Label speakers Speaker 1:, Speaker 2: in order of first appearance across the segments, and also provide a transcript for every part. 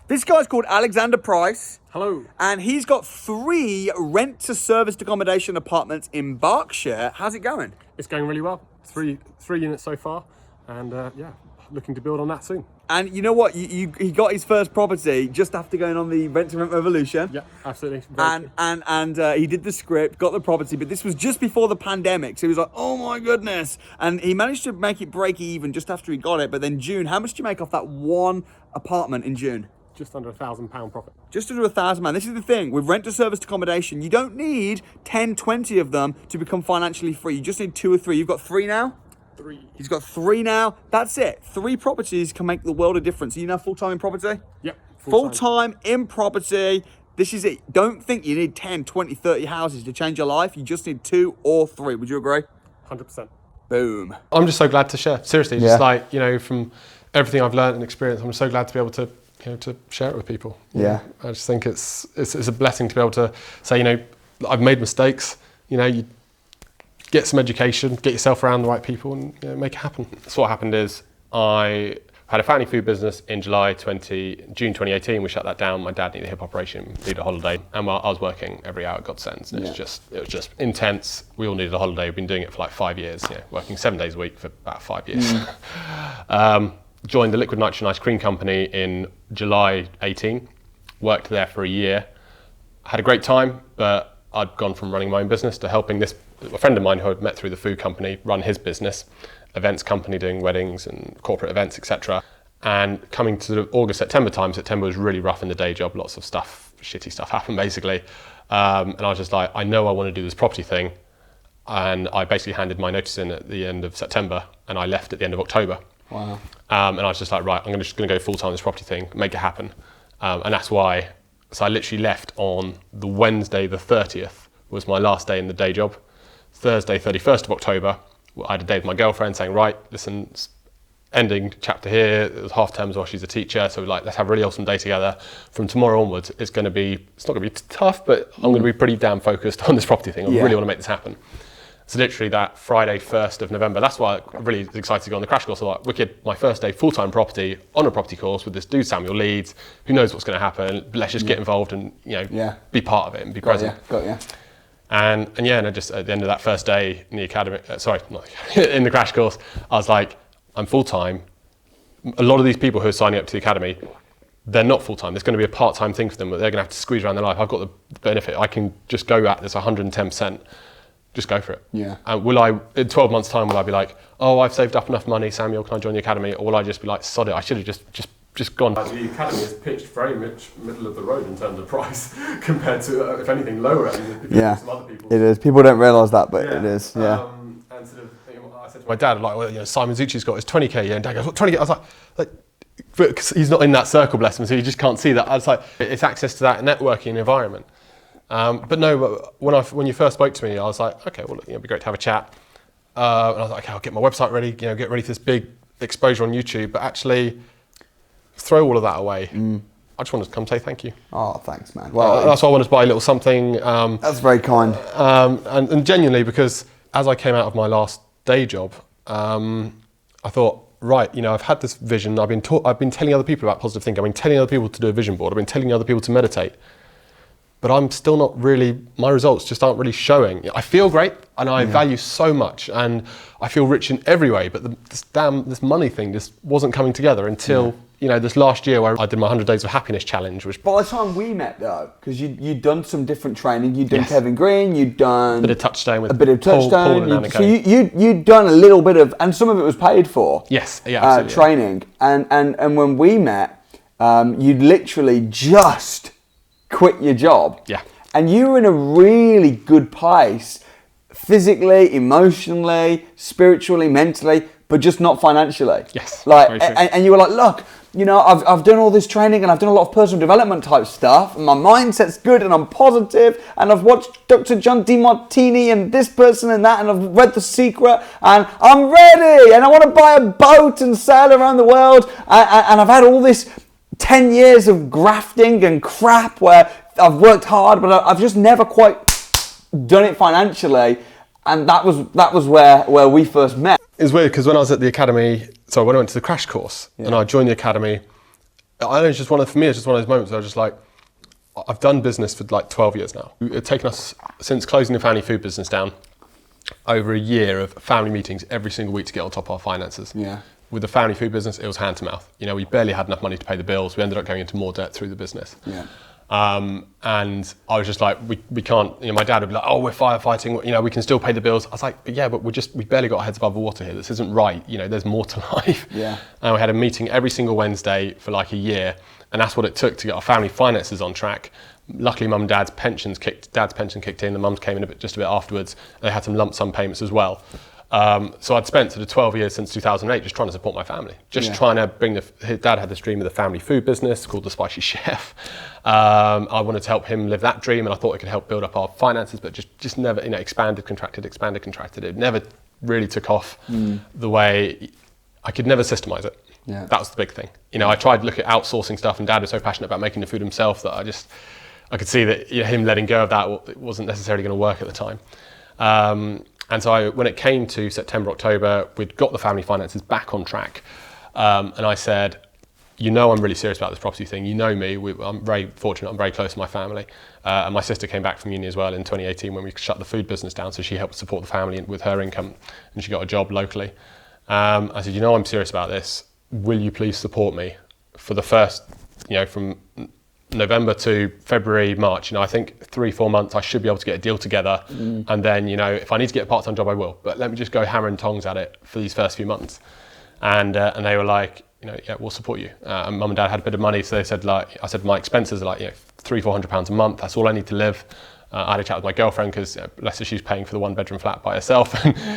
Speaker 1: This guy's called Alexander Price.
Speaker 2: Hello.
Speaker 1: And he's got 3 rent-to-serviced accommodation apartments in Berkshire. How's it going?
Speaker 2: It's going really well. Three units so far, and yeah, looking to build on that soon.
Speaker 1: And you know what? He got his first property just after going on the rent-to-rent revolution.
Speaker 2: Yeah, absolutely.
Speaker 1: And he did the script, got the property, but this was just before the pandemic. So he was like, oh my goodness. And he managed to make it break even just after he got it. But then June, how much did you make off that one apartment in June?
Speaker 2: Just under £1,000 profit.
Speaker 1: Just under £1,000. This is the thing, with rent-to-serviced accommodation, you don't need 10, 20 of them to become financially free. You just need 2 or 3. You've got 3 now?
Speaker 2: 3.
Speaker 1: He's got 3 now. That's it. 3 properties can make the world of difference. Are you now full-time in property?
Speaker 2: Yep.
Speaker 1: Full-time in property. This is it. Don't think you need 10, 20, 30 houses to change your life. You just need 2 or 3. Would you agree?
Speaker 2: 100%.
Speaker 1: Boom.
Speaker 2: I'm just so glad to share. Seriously, just like, from everything I've learned and experienced, I'm so glad to be able to to share it with people.
Speaker 1: Yeah.
Speaker 2: I just think it's a blessing to be able to say, I've made mistakes, you get some education, get yourself around the right people and make it happen. So what happened is I had a family food business in June 2018. We shut that down. My dad needed a hip operation, needed a holiday. And while I was working every hour, God sends. And it was just intense. We all needed a holiday. We've been doing it for like 5 years, working 7 days a week for about 5 years. Joined the liquid nitrogen ice cream company in July 18, worked there for a year, had a great time, but I'd gone from running my own business to helping a friend of mine who I'd met through the food company run his business, events company doing weddings and corporate events, etc. And coming to the August, September time, September was really rough in the day job, lots of stuff, shitty stuff happened basically. And I was just like, I know I want to do this property thing. And I basically handed my notice in at the end of September and I left at the end of October.
Speaker 1: Wow.
Speaker 2: And I was just like, right, I'm just going to go full-time on this property thing, make it happen. And that's why, so I literally left on the Wednesday, the 30th, was my last day in the day job. Thursday, 31st of October, I had a day with my girlfriend saying, right, listen, ending chapter here, it was half term as well, she's a teacher, so we're like, let's have a really awesome day together. From tomorrow onwards, it's not going to be tough, but I'm going to be pretty damn focused on this property thing. I really want to make this happen. So literally that Friday, 1st of November, that's why I'm really excited to go on the crash course. So like, wicked, my first day full-time property on a property course with this dude, Samuel Leeds, who knows what's going to happen. Let's just get involved and, be part of it and be present.
Speaker 1: Got ya.
Speaker 2: And I just, at the end of that first day in the academy, in the crash course, I was like, I'm full-time. A lot of these people who are signing up to the academy, they're not full-time. There's going to be a part-time thing for them, but they're going to have to squeeze around their life. I've got the benefit. I can just go at this 110%. Just go for it.
Speaker 1: Yeah.
Speaker 2: And will I, in 12 months' time, will I be like, oh, I've saved up enough money, Samuel, can I join the academy? Or will I just be like, sod it, I should have just gone. The academy is pitched very much middle of the road in terms of price compared to, if anything, lower some other people. It is.
Speaker 1: People don't realise that, but it is. Yeah.
Speaker 2: And sort of, I said to my dad, like, well, Simon Zucchi's got his 20k, and Dad goes, what 20k? I was like, because he's not in that circle, bless him, so you just can't see that. I was like, it's access to that networking environment. But no, when you first spoke to me, I was like, okay, well, it'd be great to have a chat. And I was like, okay, I'll get my website ready, get ready for this big exposure on YouTube, but actually throw all of that away. I just wanted to come say thank you.
Speaker 1: Oh, thanks, man. Well,
Speaker 2: that's why I wanted to buy a little something.
Speaker 1: That's very kind.
Speaker 2: And genuinely, because as I came out of my last day job, I thought, right, I've had this vision. I've been telling other people about positive thinking. I've been telling other people to do a vision board. I've been telling other people to meditate. But I'm still not really, my results just aren't really showing. I feel great and I value so much and I feel rich in every way, but this money thing just wasn't coming together until, this last year where I did my 100 Days of Happiness challenge. Which
Speaker 1: by the time we met though, because you'd done some different training, you'd done Kevin Green, you'd done
Speaker 2: a bit of Touchstone with
Speaker 1: Touchstone.
Speaker 2: Paul and
Speaker 1: so you'd done a little bit of, and some of it was paid for.
Speaker 2: Yes, absolutely.
Speaker 1: Training. And when we met, you'd literally just quit your job.
Speaker 2: Yeah.
Speaker 1: And you were in a really good place, physically, emotionally, spiritually, mentally, but just not financially.
Speaker 2: Yes.
Speaker 1: And you were like, look, I've done all this training and I've done a lot of personal development type stuff and my mindset's good and I'm positive and I've watched Dr. John DeMartini and this person and that and I've read The Secret and I'm ready and I want to buy a boat and sail around the world and I've had all this 10 years of grafting and crap where I've worked hard, but I've just never quite done it financially. And that was where we first met.
Speaker 2: It's weird because when I was at the academy, when I went to the crash course and I joined the academy, I know it's just for me, it's just one of those moments where I was just like, I've done business for like 12 years now. It's taken us, since closing the family food business down, over a year of family meetings every single week to get on top of our finances.
Speaker 1: Yeah.
Speaker 2: With the family food business, it was hand to mouth. You know, we barely had enough money to pay the bills. We ended up going into more debt through the business.
Speaker 1: Yeah.
Speaker 2: And I was just like, we can't, you know, my dad would be like, oh, we're firefighting, you know, we can still pay the bills. I was like, but yeah, but we barely got our heads above the water here. This isn't right. You know, there's more to life.
Speaker 1: Yeah.
Speaker 2: And we had a meeting every single Wednesday for like a year. And that's what it took to get our family finances on track. Luckily, mum and dad's pension kicked in. The mum's came in just a bit afterwards. They had some lump sum payments as well. So I'd spent sort of 12 years since 2008 just trying to support my family, trying to bring his dad had this dream of the family food business called The Spicy Chef. I wanted to help him live that dream, and I thought it could help build up our finances, but just never, you know, expanded, contracted. It never really took off the way I could never systemize it.
Speaker 1: Yeah.
Speaker 2: That was the big thing. You know, I tried to look at outsourcing stuff, and dad was so passionate about making the food himself that I could see that, you know, him letting go of that wasn't necessarily going to work at the time. And so when it came to September, October, we'd got the family finances back on track. And I said, you know, I'm really serious about this property thing. You know me, I'm very fortunate, I'm very close to my family. And my sister came back from uni as well in 2018 when we shut the food business down. So she helped support the family with her income, and she got a job locally. I said, you know, I'm serious about this. Will you please support me for the first, you know, from November to February, March, you know, I think 3-4 months I should be able to get a deal together. And then, you know, if I need to get a part-time job, I will. But let me just go hammer and tongs at it for these first few months. And they were like, you know, yeah, we'll support you. And mum and dad had a bit of money, so they said, like, I said, my expenses are like, you know, £300-400 a month. That's all I need to live. I had a chat with my girlfriend because, bless her, she's paying for the 1-bedroom flat by herself.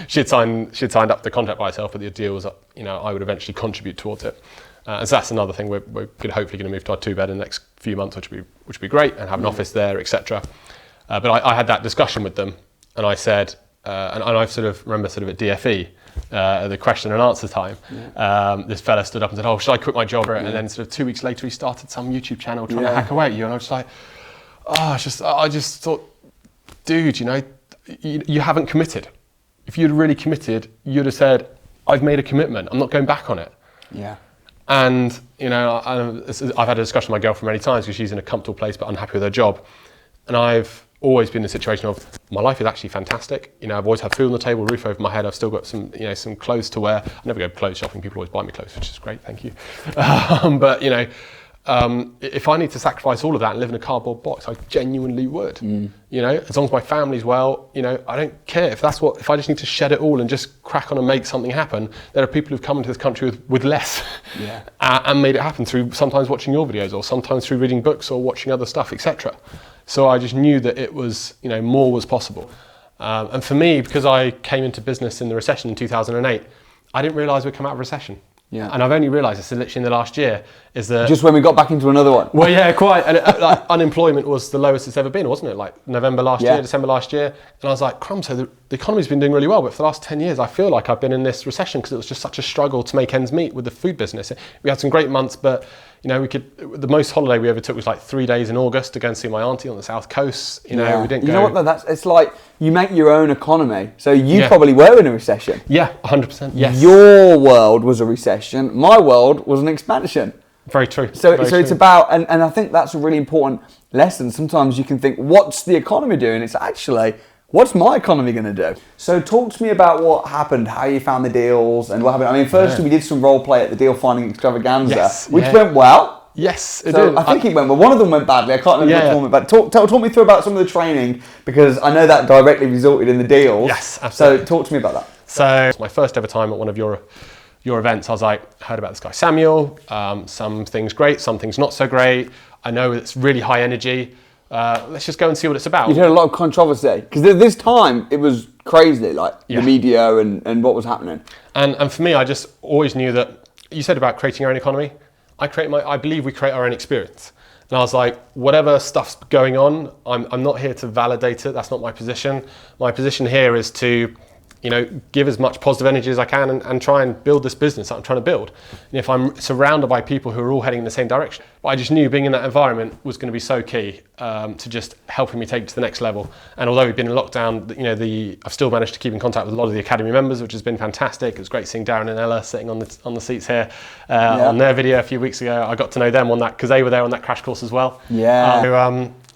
Speaker 2: she'd signed up the contract by herself, but the deal was, you know, I would eventually contribute towards it. And so that's another thing. We're hopefully going to move to our 2-bed in the next few months, which would be great, and have an office there, etc. But I had that discussion with them, and I said, and I remember at DFE, the question and answer time, this fella stood up and said, "Oh, should I quit my job?" And then 2 weeks later, he started some YouTube channel trying to hack away at you, and I was just like, I just thought, dude, you know, you haven't committed. If you'd really committed, you'd have said, "I've made a commitment. I'm not going back on it."
Speaker 1: Yeah.
Speaker 2: And, you know, I've had a discussion with my girlfriend many times because she's in a comfortable place but unhappy with her job. And I've always been in the situation of, my life is actually fantastic. You know, I've always had food on the table, roof over my head. I've still got some clothes to wear. I never go clothes shopping. People always buy me clothes, which is great. Thank you. But, you know, if I need to sacrifice all of that and live in a cardboard box, I genuinely would. You know, as long as my family's well, you know, I don't care if I just need to shed it all and just crack on and make something happen. There are people who've come into this country with less and made it happen through sometimes watching your videos, or sometimes through reading books or watching other stuff, etc. So I just knew that it was, you know, more was possible. And for me, because I came into business in the recession in 2008, I didn't realise we'd come out of recession. Yeah. And I've only realised this literally in the last year, is that...
Speaker 1: Just when we got back into another one.
Speaker 2: Well, yeah, quite. And like, unemployment was the lowest it's ever been, wasn't it? Like November last year, December last year. And I was like, crumbs, so the economy's been doing really well, but for the last 10 years, I feel like I've been in this recession because it was just such a struggle to make ends meet with the food business. We had some great months, but, you know, the most holiday we ever took was like 3 days in August to go and see my auntie on the south coast. You know, we didn't go...
Speaker 1: You know what, it's like you make your own economy. So you probably were in a recession.
Speaker 2: Yeah, 100%, yes.
Speaker 1: Your world was a recession. My world was an expansion.
Speaker 2: Very true.
Speaker 1: So it's about, and I think that's a really important lesson. Sometimes you can think, what's the economy doing? It's actually, what's my economy going to do? So talk to me about what happened, how you found the deals and what happened. I mean, firstly, we did some role play at the deal finding extravaganza, which went well.
Speaker 2: Yes, it did.
Speaker 1: I think it went well. One of them went badly. I can't remember which one went bad. Talk me through about some of the training, because I know that directly resulted in the deals.
Speaker 2: Yes, absolutely.
Speaker 1: So talk to me about that.
Speaker 2: So it's my first ever time at one of your events. I was like, heard about this guy Samuel. Some things great, some things not so great. I know it's really high energy. Let's just go and see what it's about.
Speaker 1: You'd heard a lot of controversy, because this time it was crazy, like the media and what was happening.
Speaker 2: And for me, I just always knew that you said about creating your own economy. I believe we create our own experience. And I was like, whatever stuff's going on, I'm not here to validate it. That's not my position. My position here is to give as much positive energy as I can and try and build this business that I'm trying to build. And if I'm surrounded by people who are all heading in the same direction, but I just knew being in that environment was going to be so key to just helping me take it to the next level. And although we've been in lockdown, I've still managed to keep in contact with a lot of the Academy members, which has been fantastic. It was great seeing Darren and Ella sitting on the seats here on their video a few weeks ago. I got to know them on that because they were there on that crash course as well.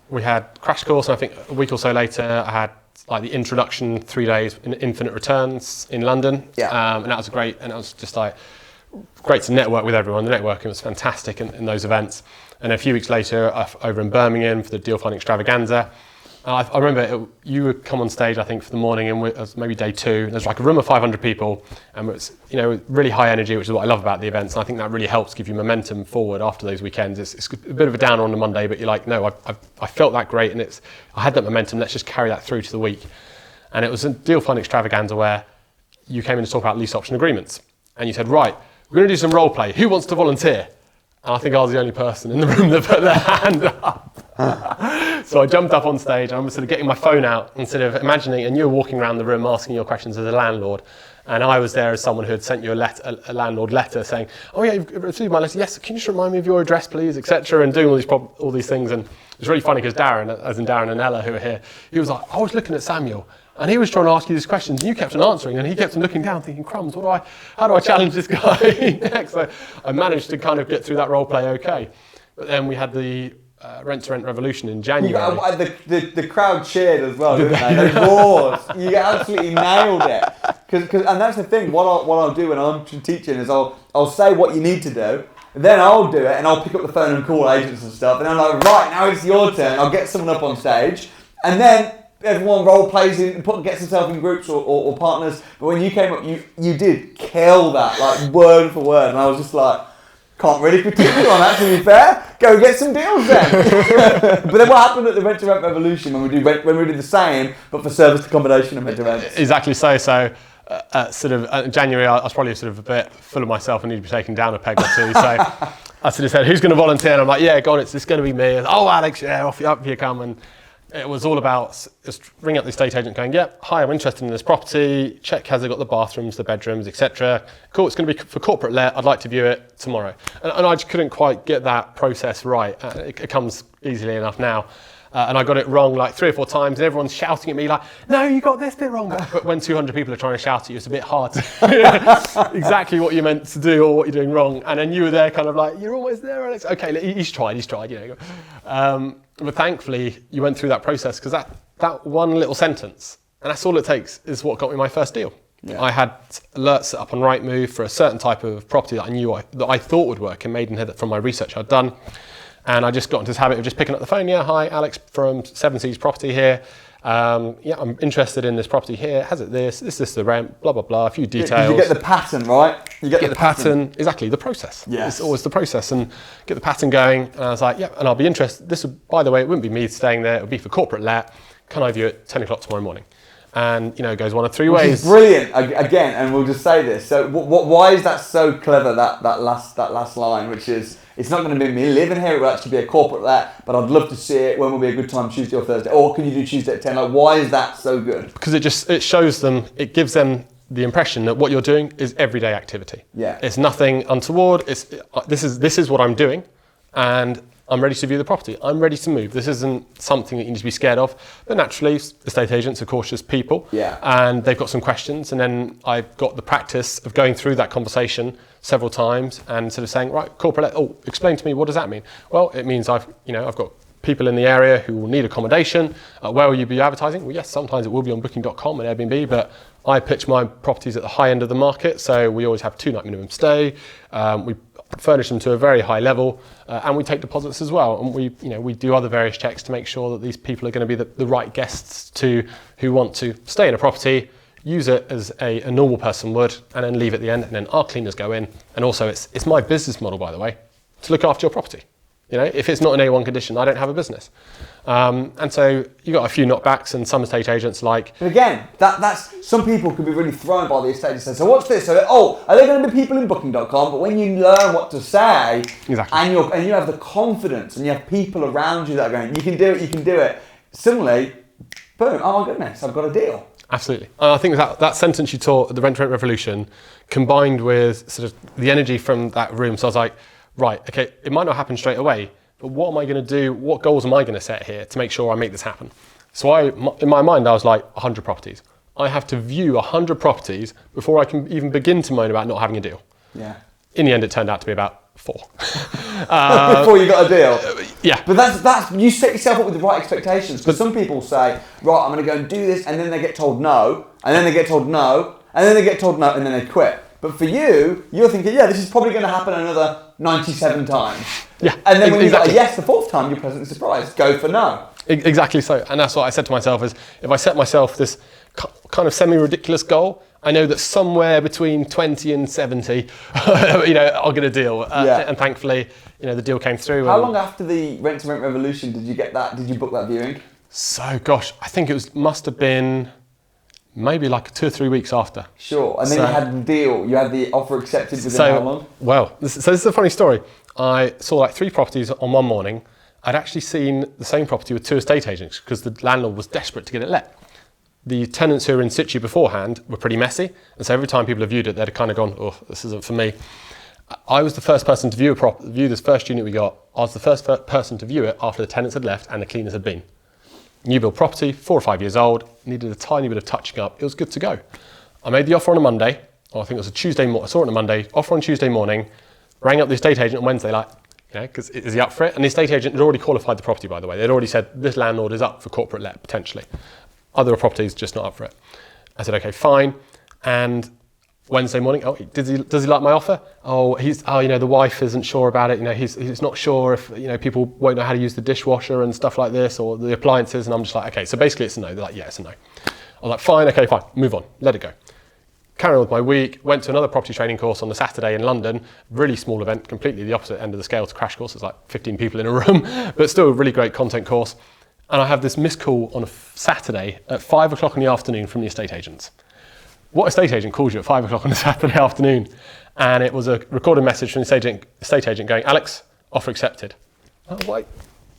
Speaker 2: We had crash course, and I think a week or so later I had like the introduction 3 days in Infinite Returns in London. And that was great, and it was just like great to network with everyone. The networking was fantastic in those events. And a few weeks later, over in Birmingham for the Deal Finding Extravaganza, I remember you would come on stage, I think, for the morning, and it was maybe day 2. There's like a room of 500 people, and it was, really high energy, which is what I love about the events. And I think that really helps give you momentum forward after those weekends. It's a bit of a downer on the Monday, but you're like, no, I felt that great, and I had that momentum. Let's just carry that through to the week. And it was a Deal Finding Extravaganza where you came in to talk about lease option agreements, and you said, right, we're going to do some role play. Who wants to volunteer? And I think I was the only person in the room that put their hand up. So I jumped up on stage, and I was sort of getting my phone out instead of imagining, and you were walking around the room asking your questions as a landlord. And I was there as someone who had sent you a landlord letter saying, oh yeah, you've received my letter. Yes, can you just remind me of your address, please, etc. And doing all these things. And it was really funny because Darren, as in Darren and Ella who are here, he was like, I was looking at Samuel, and he was trying to ask you these questions, and you kept on answering, and he kept on looking down thinking, crumbs, how do I challenge this guy next? So I managed to kind of get through that role play okay. But then we had the rent-to-rent revolution in January.
Speaker 1: The crowd cheered as well, didn't they? They roared. You absolutely nailed it. And that's the thing, what I'll do when I'm teaching is I'll say what you need to do, then I'll do it, and I'll pick up the phone and call agents and stuff, and I'm like, right, now it's your turn. I'll get someone up on stage, and then everyone role plays in, gets themselves in groups or partners. But when you came up, you did kill that, like word for word, and I was just like, can't really critique you on that, to be fair. Go get some deals then. But then what happened at the Rent to Rent Revolution when we did the same, but for serviced accommodation and rent to rent?
Speaker 2: Exactly so. So in January, I was probably sort of a bit full of myself and needed to be taken down a peg or two. So I sort of said, who's going to volunteer? And I'm like, yeah, go on, it's going to be me. And, oh, Alex, yeah, up you come. And it was all about just ringing up the estate agent going, yeah, hi, I'm interested in this property. Check, has it got the bathrooms, the bedrooms, etc. Cool, it's going to be for corporate let. I'd like to view it tomorrow. And I just couldn't quite get that process right. It comes easily enough now. And I got it wrong like 3 or 4 times, and everyone's shouting at me like, no, you got this bit wrong. But when 200 people are trying to shout at you, it's a bit hard to hear exactly what you meant to do or what you're doing wrong. And then you were there kind of like, you're almost there, Alex. Okay, he's tried, But thankfully, you went through that process, because that one little sentence, and that's all it takes, is what got me my first deal. Yeah. I had alerts set up on Rightmove for a certain type of property that I knew that I thought would work in Maidenhead from my research I'd done. And I just got into this habit of just picking up the phone. Yeah, hi, Alex from Seven Seas Property here. Yeah, I'm interested in this property here. Has it this? Is this the rent? Blah, blah, blah. A few details.
Speaker 1: You get the pattern, right? You get
Speaker 2: the pattern. Exactly, the process.
Speaker 1: Yes.
Speaker 2: It's always the process. And get the pattern going. And I was like, yeah, and I'll be interested. This would, by the way, it wouldn't be me staying there. It would be for corporate let. Can I view it 10 o'clock tomorrow morning? And, it goes one of 3 ways.
Speaker 1: Which is brilliant. Again, and we'll just say this. So why is that so clever, that last line, which is, it's not going to be me living here, it will actually be a corporate let, but I'd love to see it. When will be a good time, Tuesday or Thursday? Or can you do Tuesday at 10? Like, why is that so good?
Speaker 2: Because it shows them, it gives them the impression that what you're doing is everyday activity.
Speaker 1: Yeah.
Speaker 2: It's nothing untoward. This is what I'm doing, and I'm ready to view the property. I'm ready to move. This isn't something that you need to be scared of. But naturally, estate agents are cautious people.
Speaker 1: Yeah.
Speaker 2: And they've got some questions. And then I've got the practice of going through that conversation several times and sort of saying, right, corporate, explain to me, what does that mean? Well, it means I've got people in the area who will need accommodation. Where will you be advertising? Well, yes, sometimes it will be on booking.com and Airbnb, but I pitch my properties at the high end of the market. So we always have 2-night minimum stay. We furnish them to a very high level, and we take deposits as well. And we do other various checks to make sure that these people are going to be the right guests who want to stay in a property, use it as a normal person would, and then leave at the end. And then our cleaners go in. And also, it's my business model, by the way, to look after your property. If it's not in A1 condition, I don't have a business. And so you got a few knockbacks, and some estate agents like.
Speaker 1: But again, that's some people can be really thrown by the estate agent. So what's this? So are there going to be people in booking.com? But when you learn what to say,
Speaker 2: exactly,
Speaker 1: and you have the confidence, and you have people around you that are going, you can do it. Suddenly, boom! Oh my goodness, I've got a deal.
Speaker 2: Absolutely. I think that sentence you taught at the Rent to Rent Revolution, combined with sort of the energy from that room. So I was like, right, okay, it might not happen straight away, but what am I going to do? What goals am I going to set here to make sure I make this happen? So in my mind, I was like, 100 properties. I have to view 100 properties before I can even begin to moan about not having a deal.
Speaker 1: Yeah.
Speaker 2: In the end, it turned out to be about 4.
Speaker 1: Before you got a deal.
Speaker 2: Yeah.
Speaker 1: But that's you set yourself up with the right expectations. Because some people say, right, I'm going to go and do this, and then they get told no, and then they get told no, and then they get told no, and then they quit. But for you, you're thinking, yeah, this is probably going to happen another 97 times.
Speaker 2: Yeah.
Speaker 1: And then when you get a yes the 4th time, you're pleasantly surprised. Go for no.
Speaker 2: Exactly so. And that's what I said to myself is, if I set myself this kind of semi-ridiculous goal, I know that somewhere between 20 and 70, I'll get a deal. And thankfully, the deal came through.
Speaker 1: How long after the Rent to Rent Revolution did you get that? Did you book that viewing?
Speaker 2: So, gosh, I think must have been maybe like 2 or 3 weeks after.
Speaker 1: Sure. And then you had the deal. You had the offer accepted within how long?
Speaker 2: Well, this is a funny story. I saw like 3 properties on one morning. I'd actually seen the same property with 2 estate agents because the landlord was desperate to get it let. The tenants who were in situ beforehand were pretty messy, and so every time people have viewed it, they'd kind of gone, oh, this isn't for me. I was the first person to view this first unit we got. I was the first person to view it after the tenants had left and the cleaners had been. New build property, 4 or 5 years old, needed a tiny bit of touching up. It was good to go. I made the offer on a Monday, or I think it was a Tuesday morning. I saw it on a Monday, offer on Tuesday morning, rang up the estate agent on Wednesday, because is he up for it? And the estate agent had already qualified the property, by the way. They'd already said, this landlord is up for corporate let, potentially. Other properties just not up for it. I said, okay, fine. And Wednesday morning, does he like my offer? The wife isn't sure about it. He's not sure if, people won't know how to use the dishwasher and stuff like this or the appliances. And I'm just like, okay, so basically it's a no. They're like, yeah, it's a no. I was like, fine, okay, fine, move on, let it go. Carry on with my week, went to another property training course on the Saturday in London, really small event, completely the opposite end of the scale to Crash Course. It's like 15 people in a room, but still a really great content course. And I have this missed call on a Saturday at 5 o'clock in the afternoon from the estate agents. What estate agent calls you at 5 o'clock on a Saturday afternoon? And it was a recorded message from the estate agent going, Alex, offer accepted. I was like,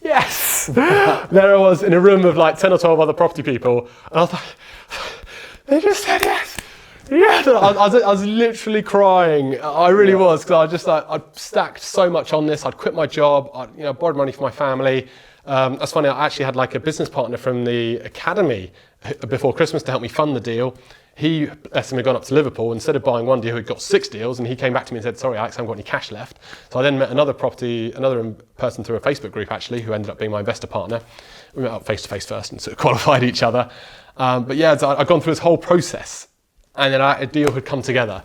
Speaker 2: yes! There I was in a room of like 10 or 12 other property people. And I was like, they just said yes. Yeah, I was literally crying. I really was, because I just I'd stacked so much on this. I'd quit my job. I borrowed money from my family. That's funny. I actually had like a business partner from the academy before Christmas to help me fund the deal. He, bless him, had gone up to Liverpool. Instead of buying 1 deal, he'd got 6 deals, and he came back to me and said, sorry, Alex, I haven't got any cash left. So I then met another person through a Facebook group, actually, who ended up being my investor partner. We met up face-to-face first and sort of qualified each other. But yeah, so I'd gone through this whole process, and then a deal had come together.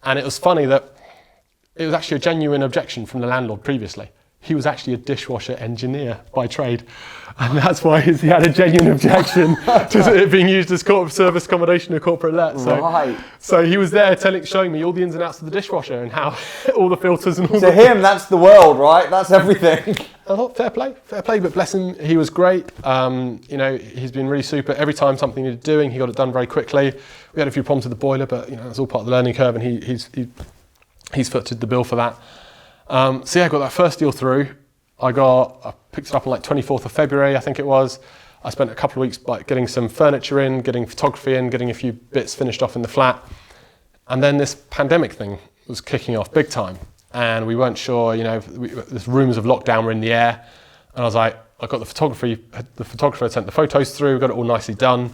Speaker 2: And it was funny that it was actually a genuine objection from the landlord previously. He was actually a dishwasher engineer by trade. And that's why he had a genuine objection to it being used as service accommodation or corporate let. So he was there showing me all the ins and outs of the dishwasher and how all the filters and all
Speaker 1: to him, that's the world, right? That's everything.
Speaker 2: I thought, fair play, but bless him, he was great. He's been really super. Every time something needed doing, he got it done very quickly. We had a few problems with the boiler, but it's all part of the learning curve, and he's footed the bill for that. I got that first deal through. I picked it up on like 24th of February, I think it was. I spent a couple of weeks getting some furniture in, getting photography in, getting a few bits finished off in the flat. And then this pandemic thing was kicking off big time. And we weren't sure, there's rumours of lockdown were in the air. And I was like, I got the photographer sent the photos through, got it all nicely done.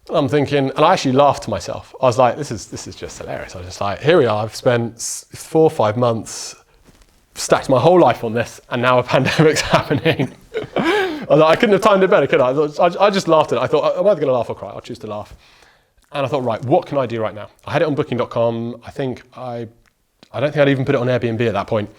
Speaker 2: And I'm thinking, and I actually laughed to myself. I was like, this is just hilarious. I was just like, here we are, I've spent 4 or 5 months, stacked my whole life on this, and now a pandemic's happening. I was like, I couldn't have timed it better, could I? I just laughed at it. I thought, am I either going to laugh or cry? I'll choose to laugh. And I thought, right, what can I do right now? I had it on booking.com. I don't think I'd even put it on Airbnb at that point.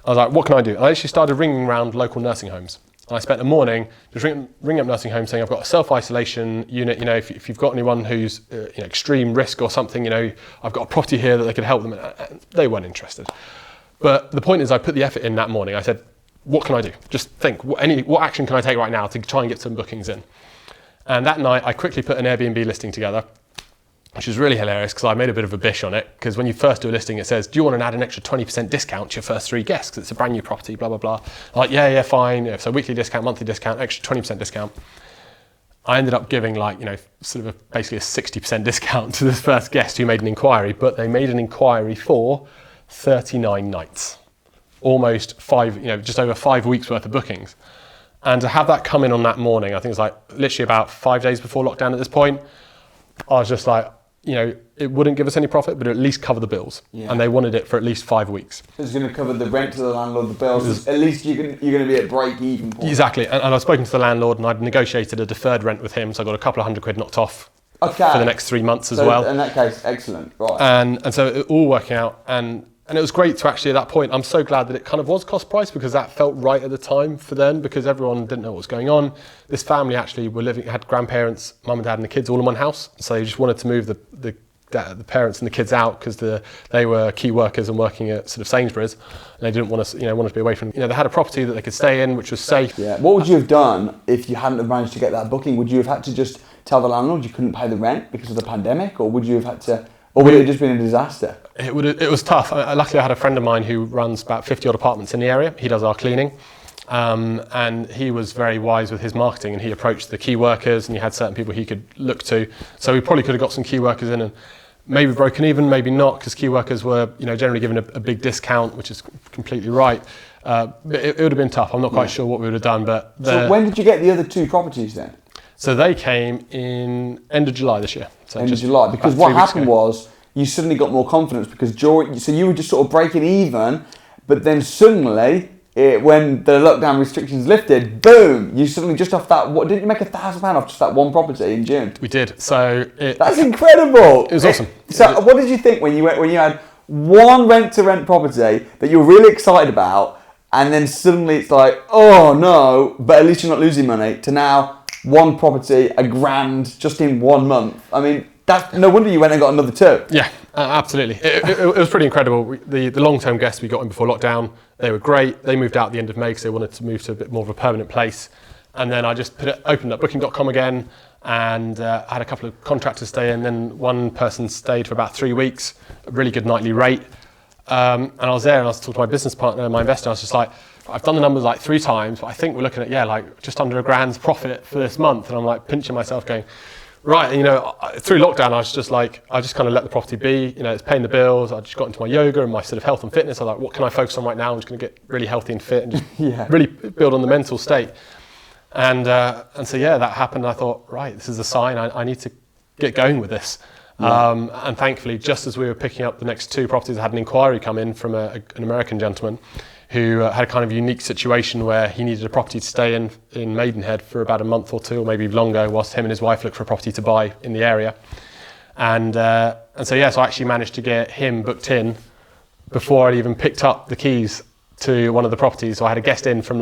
Speaker 2: I was like, what can I do? And I actually started ringing around local nursing homes. And I spent a morning just ringing up nursing homes saying, I've got a self-isolation unit, if you've got anyone who's extreme risk or something, I've got a property here that they could help them. And they weren't interested. But the point is, I put the effort in that morning. I said, what can I do? Just think, what action can I take right now to try and get some bookings in? And that night, I quickly put an Airbnb listing together, which is really hilarious because I made a bit of a bish on it. Because when you first do a listing, it says, do you want to add an extra 20% discount to your first 3 guests? Because it's a brand new property, blah, blah, blah. I'm like, yeah, fine. So weekly discount, monthly discount, extra 20% discount. I ended up giving basically a 60% discount to this first guest who made an inquiry, but they made an inquiry for 39 nights, almost just over 5 weeks worth of bookings. And to have that come in on that morning, I think it was like literally about 5 days before lockdown at this point, I was just like, it wouldn't give us any profit, but at least cover the bills. Yeah. And they wanted it for at least 5 weeks.
Speaker 1: It's going to cover the rent to the landlord, the bills. At least you're going to be at break even point.
Speaker 2: Exactly. And I've spoken to the landlord and I'd negotiated a deferred rent with him. So I got a couple of £100 knocked off for the next 3 months as well.
Speaker 1: In that case, excellent. Right.
Speaker 2: And so it all working out. And it was great to actually, at that point, I'm so glad that it kind of was cost price, because that felt right at the time for them, because everyone didn't know what was going on. This family actually had grandparents, mum and dad and the kids all in one house. So they just wanted to move the parents and the kids out, because they were key workers and working at sort of Sainsbury's, and they didn't want to be away from. They had a property that they could stay in, which was safe.
Speaker 1: Yeah. What would you have done if you hadn't have managed to get that booking? Would you have had to just tell the landlord you couldn't pay the rent because of the pandemic, or would you have had to? Or would it have just been a disaster?
Speaker 2: It was tough. Luckily, I had a friend of mine who runs about 50 odd apartments in the area. He does our cleaning. And he was very wise with his marketing, and he approached the key workers, and he had certain people he could look to. So we probably could have got some key workers in and maybe broken even, maybe not, because key workers were generally given a big discount, which is completely right. But it would have been tough. I'm not quite sure what we would have done.
Speaker 1: So when did you get the other 2 properties then?
Speaker 2: So they came in end of July this year. So
Speaker 1: end of July, because what happened was you suddenly got more confidence, because so you were just sort of breaking even, but then suddenly, when the lockdown restrictions lifted, boom, you suddenly just off that, didn't you make £1,000 off just that one property in June?
Speaker 2: We did. So
Speaker 1: that's incredible.
Speaker 2: It was awesome.
Speaker 1: So what did you think when you had one rent-to-rent property that you were really excited about, and then suddenly it's like, oh no, but at least you're not losing money, to now one property, £1,000 just in 1 month? I mean, no wonder you went and got another 2.
Speaker 2: Yeah, absolutely. It was pretty incredible. The long-term guests we got in before lockdown, they were great. They moved out at the end of May because they wanted to move to a bit more of a permanent place. And then I just opened up booking.com again, and had a couple of contractors stay in. Then one person stayed for about 3 weeks, a really good nightly rate. And I was there, and I was talking to my business partner, my investor. I was just like, I've done the numbers like 3 times, but I think we're looking at, just under £1,000 profit for this month. And I'm like pinching myself going, right, through lockdown, I just kind of let the property be. It's paying the bills. I just got into my yoga and my sort of health and fitness. I was like, what can I focus on right now? I'm just going to get really healthy and fit and just really build on the mental state. And so that happened. I thought, right, this is a sign. I need to get going with this. Yeah. And thankfully, just as we were picking up the next 2 properties, I had an inquiry come in from an American gentleman who had a kind of unique situation where he needed a property to stay in Maidenhead for about a month or 2, or maybe longer, whilst him and his wife looked for a property to buy in the area. And so I actually managed to get him booked in before I'd even picked up the keys to one of the properties. So I had a guest in from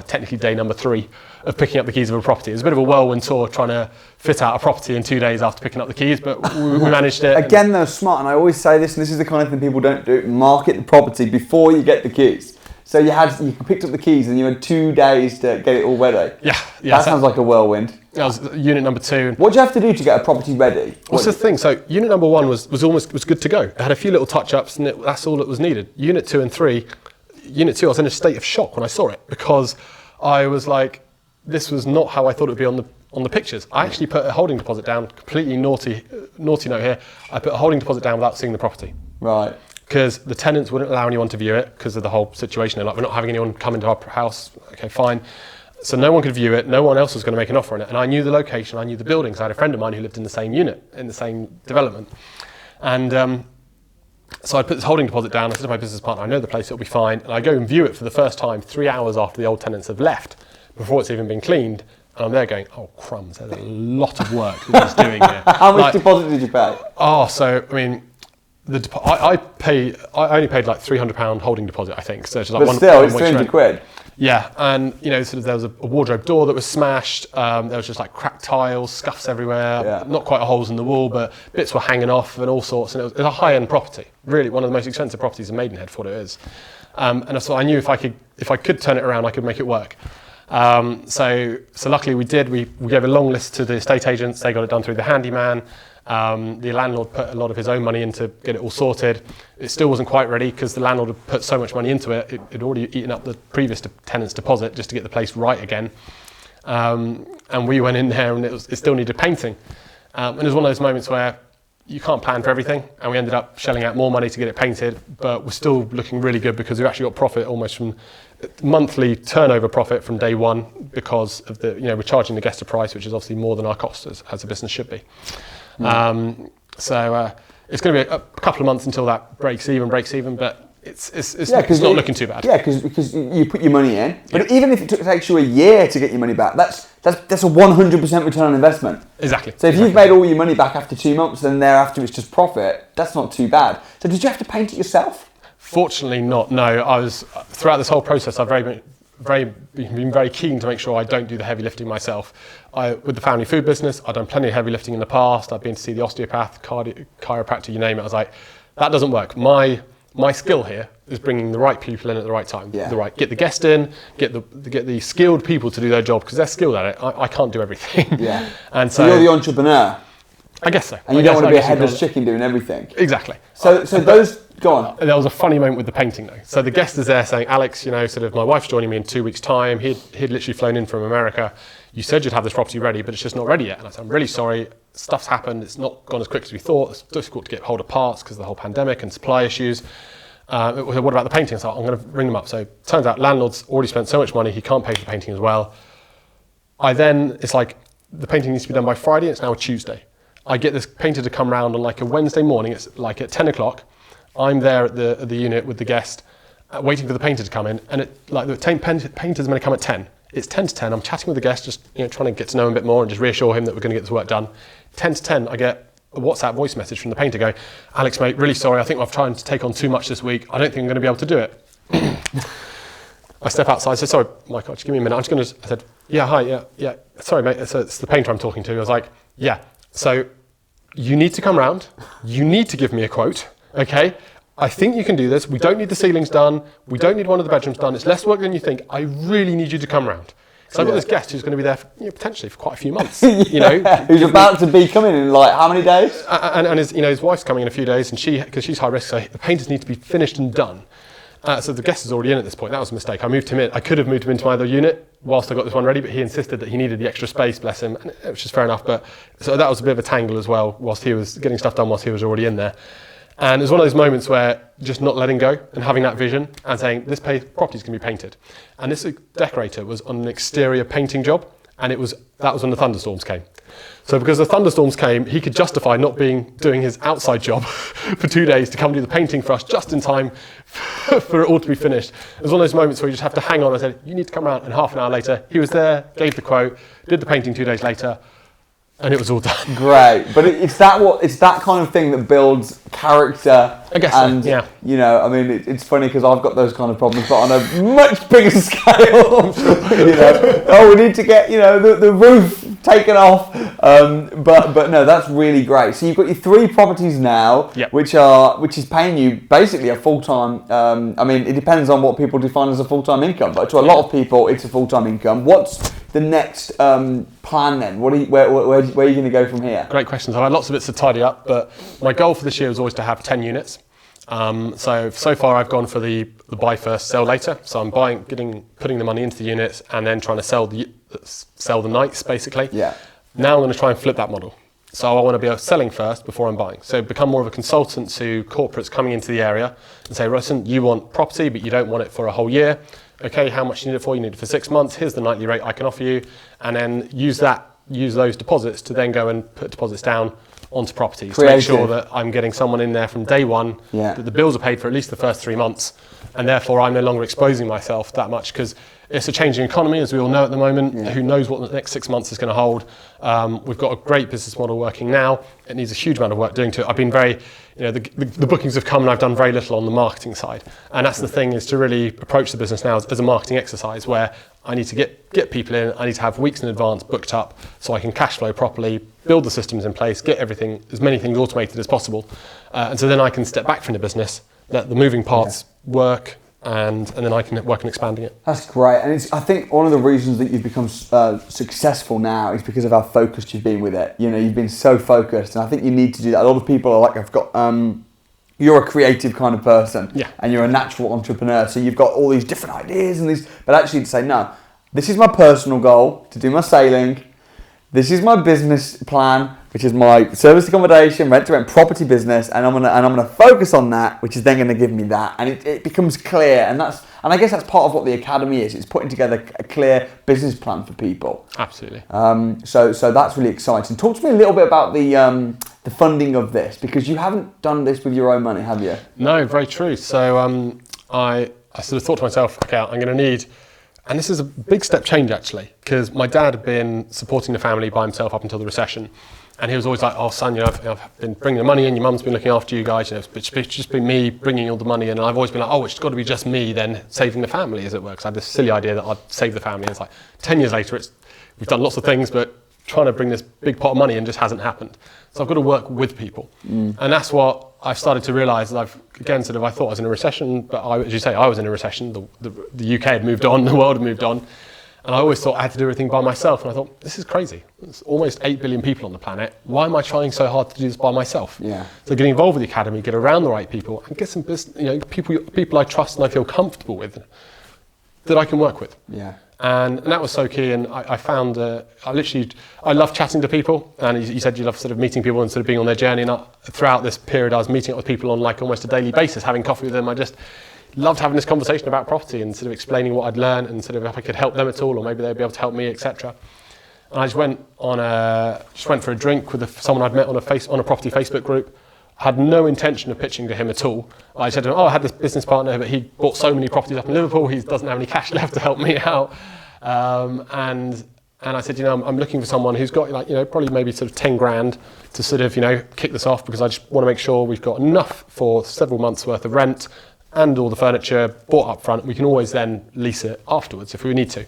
Speaker 2: technically day number 3 of picking up the keys of a property. It was a bit of a whirlwind tour trying to fit out a property in 2 days after picking up the keys, but we managed it.
Speaker 1: Again, they're smart, and I always say this, and this is the kind of thing people don't do: market the property before you get the keys. So you picked up the keys and you had 2 days to get it all ready.
Speaker 2: Yeah.
Speaker 1: That sounds like a whirlwind.
Speaker 2: That was unit number 2.
Speaker 1: What do you have to do to get a property ready?
Speaker 2: What's the thing? So unit number 1 was good to go. It had a few little touch-ups, and that's all that was needed. Unit 2 and 3, unit 2, I was in a state of shock when I saw it, because I was like, this was not how I thought it would be on the pictures. I actually put a holding deposit down. Completely naughty note here. I put a holding deposit down without seeing the property.
Speaker 1: Right.
Speaker 2: Because the tenants wouldn't allow anyone to view it because of the whole situation. They're like, we're not having anyone come into our house. Okay, fine. So no one could view it. No one else was going to make an offer on it. And I knew the location. I knew the buildings. I had a friend of mine who lived in the same unit, in the same development. And so I put this holding deposit down. I said to my business partner, I know the place, it'll be fine. And I go and view it for the first time 3 hours after the old tenants have left, before it's even been cleaned. And I'm there going, oh crumbs, there's a lot of work that he's doing here.
Speaker 1: How much deposit did you pay?
Speaker 2: I only paid like £300 holding deposit, I think. So it's like
Speaker 1: but still, it's 300 quid.
Speaker 2: Yeah, and there was a wardrobe door that was smashed. There was just like cracked tiles, scuffs everywhere. Yeah. Not quite holes in the wall, but bits were hanging off and all sorts. And it was a high-end property, really one of the most expensive properties in Maidenhead for what it is. And so I knew if I could turn it around, I could make it work. So luckily we did. We gave a long list to the estate agents. They got it done through the handyman. The landlord put a lot of his own money in to get it all sorted. It still wasn't quite ready because the landlord had put so much money into it. It had already eaten up the previous tenant's deposit just to get the place right again. And we went in there and it still needed painting. And it was one of those moments where you can't plan for everything, and we ended up shelling out more money to get it painted, but we're still looking really good because we've actually got profit almost from monthly turnover profit from day one because of we're charging the guest a price, which is obviously more than our cost as a business should be. So it's going to be a couple of months until that breaks even, but it's not looking too bad.
Speaker 1: Yeah, because you put your money in, but even if it takes you a year to get your money back, that's a 100% return on investment.
Speaker 2: Exactly.
Speaker 1: So if you've made all your money back after 2 months, then thereafter it's just profit. That's not too bad. So did you have to paint it yourself?
Speaker 2: Fortunately not. No, I was throughout this whole process. I've been very keen to make sure I don't do the heavy lifting myself. With the family food business, I've done plenty of heavy lifting in the past. I've been to see the osteopath, chiropractor, you name it. I was like, that doesn't work. My skill here is bringing the right people in at the right time.
Speaker 1: Yeah.
Speaker 2: Get the guest in, get the skilled people to do their job because they're skilled at it. I can't do everything.
Speaker 1: Yeah.
Speaker 2: And so
Speaker 1: you're the entrepreneur.
Speaker 2: I guess so.
Speaker 1: And you don't want to be a headless chicken doing everything.
Speaker 2: Exactly.
Speaker 1: So those, go on.
Speaker 2: There was a funny moment with the painting though. So the guest is there saying, Alex, sort of my wife's joining me in 2 weeks' time. He'd literally flown in from America. You said you'd have this property ready, but it's just not ready yet. And I said, I'm really sorry. Stuff's happened. It's not gone as quick as we thought. It's difficult to get hold of parts because of the whole pandemic and supply issues. What about the painting? So I'm going to ring them up. So it turns out landlord's already spent so much money, he can't pay for the painting as well. It's like the painting needs to be done by Friday. It's now a Tuesday. I get this painter to come round on like a Wednesday morning. It's like at 10 o'clock. I'm there at the unit with the guest, waiting for the painter to come in. And the painter's going to come at 10. It's 10 to 10. I'm chatting with the guest, just trying to get to know him a bit more and just reassure him that we're going to get this work done. 10 to 10, I get a WhatsApp voice message from the painter going, Alex, mate, really sorry. I think I've tried to take on too much this week. I don't think I'm going to be able to do it. I step outside. I said, sorry, Michael, just give me a minute. I said, yeah, hi, yeah. Sorry, mate. It's the painter I'm talking to. I was like, yeah. So you need to come round. You need to give me a quote. Okay. I think you can do this. We don't need the ceilings done. We don't need one of the bedrooms done. It's less work than you think. I really need you to come round. So I've got this guest who's going to be there for, potentially for quite a few months.
Speaker 1: Who's about to be coming in like how many days?
Speaker 2: And his wife's coming in a few days, and because she's high risk, so the painters need to be finished and done. So the guest is already in at this point. That was a mistake. I moved him in. I could have moved him into my other unit whilst I got this one ready, but he insisted that he needed the extra space, bless him, which is fair enough. But so that was a bit of a tangle as well, whilst he was getting stuff done whilst he was already in there. And it was one of those moments where just not letting go and having that vision and saying, this property is going to be painted. And this decorator was on an exterior painting job, and that was when the thunderstorms came. So because the thunderstorms came, he could justify not doing his outside job for 2 days to come do the painting for us just in time for it all to be finished. It was one of those moments where you just have to hang on. I said, you need to come around, and half an hour later, he was there, gave the quote, did the painting 2 days later, and it was all done.
Speaker 1: Great, but it's that kind of thing that builds character.
Speaker 2: I guess
Speaker 1: and,
Speaker 2: so, yeah.
Speaker 1: I mean, it's funny because I've got those kind of problems, but on a much bigger scale. We need to get the roof taken off. But no, that's really great. So you've got your 3 properties now,
Speaker 2: yep.
Speaker 1: which is paying you basically a full-time. I mean, it depends on what people define as a full-time income, but to a lot of people, it's a full-time income. What's the next plan then? Where are you going to go from here?
Speaker 2: Great questions. I've had lots of bits to tidy up, but my goal for this year was always to have 10 units. So far I've gone for the buy first, sell later. So I'm putting the money into the units and then trying to sell the nights basically.
Speaker 1: Yeah.
Speaker 2: Now I'm going to try and flip that model. So I want to be selling first before I'm buying. So become more of a consultant to corporates coming into the area and say, listen, you want property, but you don't want it for a whole year. Okay, how much you need it for? You need it for 6 months. Here's the nightly rate I can offer you. And then use those deposits to then go and put deposits down onto properties.
Speaker 1: Creative.
Speaker 2: To make sure that I'm getting someone in there from day one, that the bills are paid for at least the first 3 months. And therefore I'm no longer exposing myself that much because it's a changing economy, as we all know at the moment. Yeah. Who knows what the next 6 months is going to hold? We've got a great business model working now. It needs a huge amount of work doing to it. I've been very, the bookings have come and I've done very little on the marketing side. And that's the thing, is to really approach the business now as a marketing exercise where I need to get people in. I need to have weeks in advance booked up so I can cash flow properly, build the systems in place, get as many things automated as possible. And so then I can step back from the business, let the moving parts work, and then I can work on expanding it.
Speaker 1: That's great, and I think one of the reasons that you've become successful now is because of how focused you've been with it. You've been so focused, and I think you need to do that. A lot of people are like, you're a creative kind of person, and you're a natural entrepreneur, so you've got all these different ideas but actually to say, no, this is my personal goal, to do my sailing. This is my business plan, which is my serviced accommodation, rent-to-rent property business, and I'm gonna focus on that, which is then gonna give me that, and it becomes clear, and I guess that's part of what the academy is. It's putting together a clear business plan for people.
Speaker 2: Absolutely.
Speaker 1: So that's really exciting. Talk to me a little bit about the funding of this, because you haven't done this with your own money, have you?
Speaker 2: No, very true. So I sort of thought to myself, okay, I'm going to need. And this is a big step change, actually, because my dad had been supporting the family by himself up until the recession. And he was always like, oh, son, I've been bringing the money in, your mum's been looking after you guys, it's just been me bringing all the money in. And I've always been like, oh, it's got to be just me then saving the family, as it were. Because I had this silly idea that I'd save the family. And it's like 10 years later, we've done lots of things, but trying to bring this big pot of money in just hasn't happened. So I've got to work with people. And that's what I've started to realise. I thought I was in a recession, but as you say, I was in a recession. The UK had moved on, the world had moved on. And I always thought I had to do everything by myself. And I thought, this is crazy. There's almost 8 billion people on the planet. Why am I trying so hard to do this by myself?
Speaker 1: Yeah.
Speaker 2: So getting involved with the academy, get around the right people, and get some business, people I trust and I feel comfortable with, that I can work with.
Speaker 1: Yeah.
Speaker 2: And that was so key. And I found, I love chatting to people. And you said you love sort of meeting people and sort of being on their journey. And throughout this period, I was meeting up with people on like almost a daily basis, having coffee with them. I just loved having this conversation about property and sort of explaining what I'd learned and sort of if I could help them at all, or maybe they'd be able to help me, etc. And I just went for a drink with someone I'd met on a property Facebook group. Had no intention of pitching to him at all. I said to him, I had this business partner, but he bought so many properties up in Liverpool, he doesn't have any cash left to help me out. And I said, I'm looking for someone who's got probably maybe sort of 10 grand to sort of, kick this off, because I just want to make sure we've got enough for several months worth of rent and all the furniture bought up front. We can always then lease it afterwards if we need to.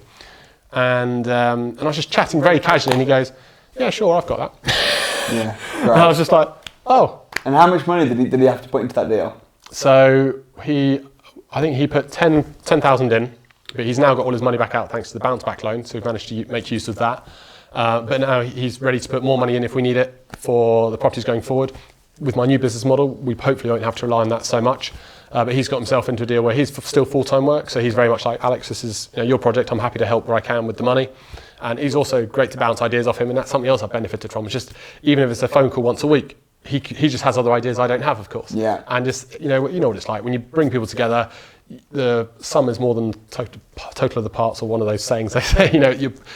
Speaker 2: And I was just chatting very casually, and he goes, yeah, sure, I've got that.
Speaker 1: Yeah,
Speaker 2: right. And I was just like, oh.
Speaker 1: And how much money did he have to put into that deal?
Speaker 2: So I think he put 10,000 in, but he's now got all his money back out thanks to the bounce back loan. So we've managed to make use of that. But now he's ready to put more money in if we need it for the properties going forward. With my new business model, we hopefully won't have to rely on that so much. But he's got himself into a deal where he's still full-time work. So he's very much like, Alex, this is your project. I'm happy to help where I can with the money. And he's also great to bounce ideas off him. And that's something else I've benefited from. It's just, even if it's a phone call once a week, he just has other ideas I don't have, of course.
Speaker 1: Yeah.
Speaker 2: And just, you know what it's like. When you bring people together, the sum is more than total of the parts, or one of those sayings they say.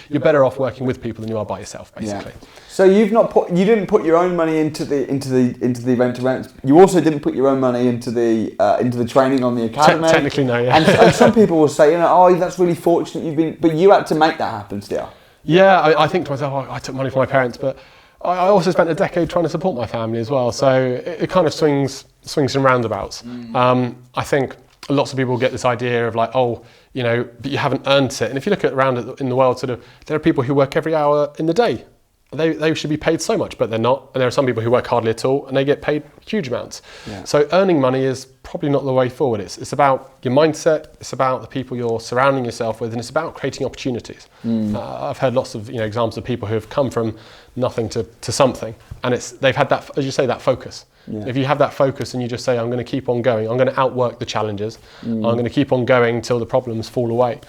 Speaker 2: You're better off working with people than you are by yourself, basically.
Speaker 1: Yeah. So you didn't put your own money into the rent to rent. You also didn't put your own money into the training on the academy.
Speaker 2: Technically, no. Yeah.
Speaker 1: And some people will say, that's really fortunate but you had to make that happen still.
Speaker 2: Yeah, I think to myself, I took money from my parents, but I also spent a decade trying to support my family as well. So it kind of swings and roundabouts. I think lots of people get this idea of like, but you haven't earned it. And if you look around in the world, there are people who work every hour in the day. They should be paid so much, but they're not. And there are some people who work hardly at all, and they get paid huge amounts. Yeah. So earning money is probably not the way forward. It's about your mindset. It's about the people you're surrounding yourself with, and it's about creating opportunities. I've heard lots of examples of people who have come from nothing to something, and they've had that, as you say, that focus. Yeah. If you have that focus and you just say, I'm going to keep on going, I'm going to outwork the challenges, I'm going to keep on going till the problems fall away.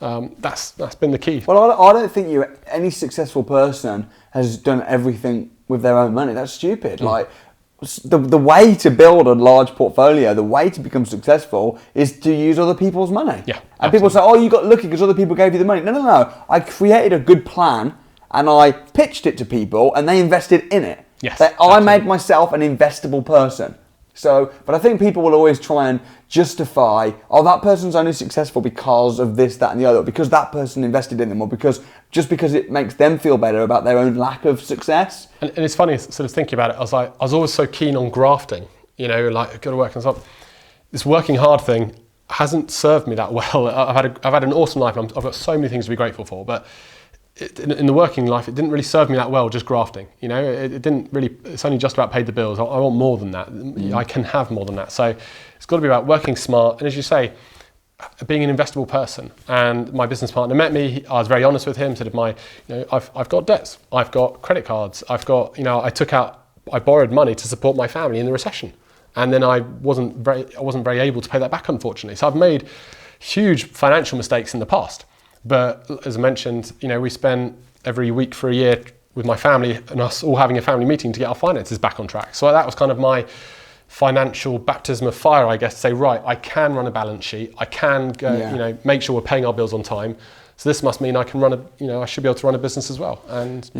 Speaker 2: That's been the key.
Speaker 1: Well, I don't think any successful person has done everything with their own money. That's stupid. Like the way to build a large portfolio, the way to become successful is to use other people's money.
Speaker 2: Yeah,
Speaker 1: and people say, you got lucky because other people gave you the money. No. I created a good plan and I pitched it to people and they invested in it.
Speaker 2: Yes,
Speaker 1: I made myself an investable person. So, but I think people will always try and justify, that person's only successful because of this, that, and the other, because that person invested in them, or because it makes them feel better about their own lack of success.
Speaker 2: And it's funny, sort of thinking about it. I was always so keen on grafting. Like go to work and stuff. This working hard thing hasn't served me that well. I've had an awesome life. And I've got so many things to be grateful for, but in the working life, it didn't really serve me that well, just grafting. It didn't really, it's only just about paid the bills. I want more than that. I can have more than that. So it's got to be about working smart. And as you say, being an investable person. And my business partner met me. I was very honest with him, said I've got debts. I've got credit cards. I've got, I borrowed money to support my family in the recession. And then I wasn't very able to pay that back, unfortunately. So I've made huge financial mistakes in the past. But as I mentioned, we spent every week for a year with my family and us all having a family meeting to get our finances back on track. So that was kind of my financial baptism of fire, I guess, to say, right, I can run a balance sheet. I can go, make sure we're paying our bills on time. So this must mean I can run I should be able to run a business as well. And